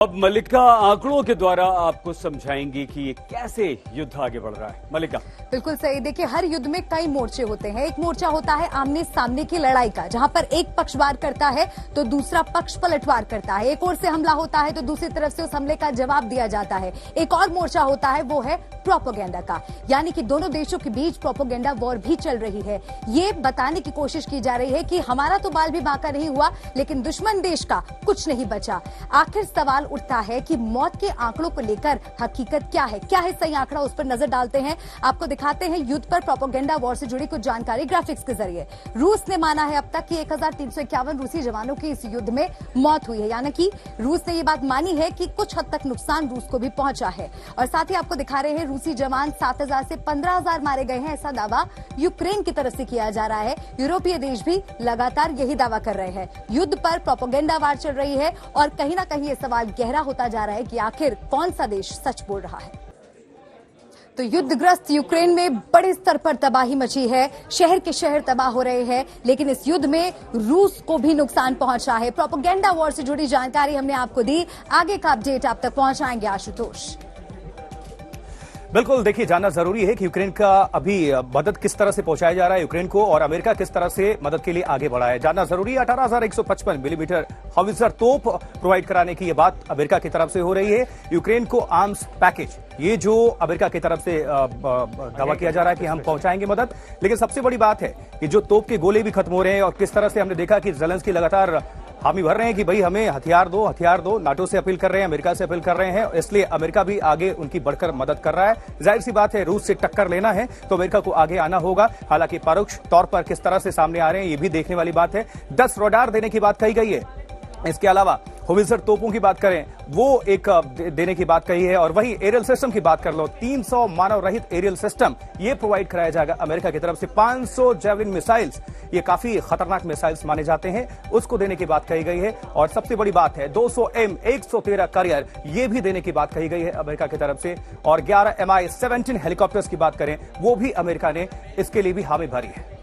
अब मल्लिका आंकड़ों के द्वारा आपको समझाएंगी कि ये कैसे युद्ध आगे बढ़ रहा है। मल्लिका। बिल्कुल सही। देखिए, हर युद्ध में कई मोर्चे होते हैं। एक मोर्चा होता है आमने सामने की लड़ाई का, जहां पर एक पक्ष वार करता है तो दूसरा पक्ष पलटवार करता है। एक ओर से हमला होता है तो दूसरी तरफ से उस हमले का जवाब दिया जाता है। एक और मोर्चा होता है, वो है प्रोपेगेंडा का, यानी कि दोनों देशों के बीच प्रोपेगेंडा वॉर भी चल रही है। ये बताने की कोशिश की जा रही है कि हमारा तो बाल भी बांका नहीं हुआ, लेकिन दुश्मन देश का कुछ नहीं बचा। आखिर सवाल उठता है कि मौत के आंकड़ों को लेकर हकीकत क्या है सही आंकड़ा, उस पर नजर डालते हैं। आपको दिखाते हैं युद्ध पर प्रोपेगेंडा वॉर से जुड़ी कुछ जानकारी ग्राफिक्स के जरिए। रूस ने माना है अब तक कि 1351 रूसी जवानों की इस युद्ध में मौत हुई है, यानी कि रूस ने यह बात मानी है कि कुछ हद तक नुकसान रूस को भी पहुंचा है। और साथ ही आपको दिखा रहे हैं रूसी जवान 7000 से 15000 मारे गए हैं, ऐसा दावा यूक्रेन की तरफ से किया जा रहा है। यूरोपीय देश भी लगातार यही दावा कर रहे हैं। युद्ध पर प्रोपेगेंडा वार चल रही है और कहीं ना कहीं यह सवाल गहरा होता जा रहा है कि आखिर कौन सा देश सच बोल रहा है। तो युद्धग्रस्त यूक्रेन में बड़े स्तर पर तबाही मची है, शहर के शहर तबाह हो रहे हैं, लेकिन इस युद्ध में रूस को भी नुकसान पहुंचा है। प्रोपेगेंडा वॉर से जुड़ी जानकारी हमने आपको दी, आगे का अपडेट आप तक पहुंचाएंगे आशुतोष। बिल्कुल, देखिए, जानना जरूरी है कि यूक्रेन का अभी मदद किस तरह से पहुंचाया जा रहा है यूक्रेन को, और अमेरिका किस तरह से मदद के लिए आगे बढ़ा है। जानना जरूरी है। 18,155 मिलीमीटर हाउवित्जर तोप प्रोवाइड कराने की यह बात अमेरिका की तरफ से हो रही है। यूक्रेन को आर्म्स पैकेज, ये जो अमेरिका की तरफ से दावा किया जा रहा है कि हम पहुंचाएंगे मदद। लेकिन सबसे बड़ी बात है कि जो तोप के गोले भी खत्म हो रहे हैं, और किस तरह से हमने देखा कि ज़ेलेंस्की लगातार हामी भर रहे हैं कि भाई हमें हथियार दो। नाटो से अपील कर रहे हैं, अमेरिका से अपील कर रहे हैं, इसलिए अमेरिका भी आगे उनकी बढ़कर मदद कर रहा है। जाहिर सी बात है, रूस से टक्कर लेना है तो अमेरिका को आगे आना होगा। हालांकि परोक्ष तौर पर किस तरह से सामने आ रहे हैं ये भी देखने वाली बात है। 10 रडार देने की बात कही गई है। इसके अलावा हाउवित्जर तोपों की बात करें, वो एक देने की बात कही है। और वही एरियल सिस्टम की बात कर लो, 300 मानव रहित एरियल सिस्टम ये प्रोवाइड कराया जाएगा अमेरिका की तरफ से। 500 जेवलिन मिसाइल्स, ये काफी खतरनाक मिसाइल्स माने जाते हैं, उसको देने की बात कही गई है। और सबसे बड़ी बात है 200 M113 कैरियर, ये भी देने की बात कही गई है अमेरिका की तरफ से। और 11 MI-17 हेलीकॉप्टर्स की बात करें, वो भी अमेरिका ने इसके लिए भी हामी भरी है।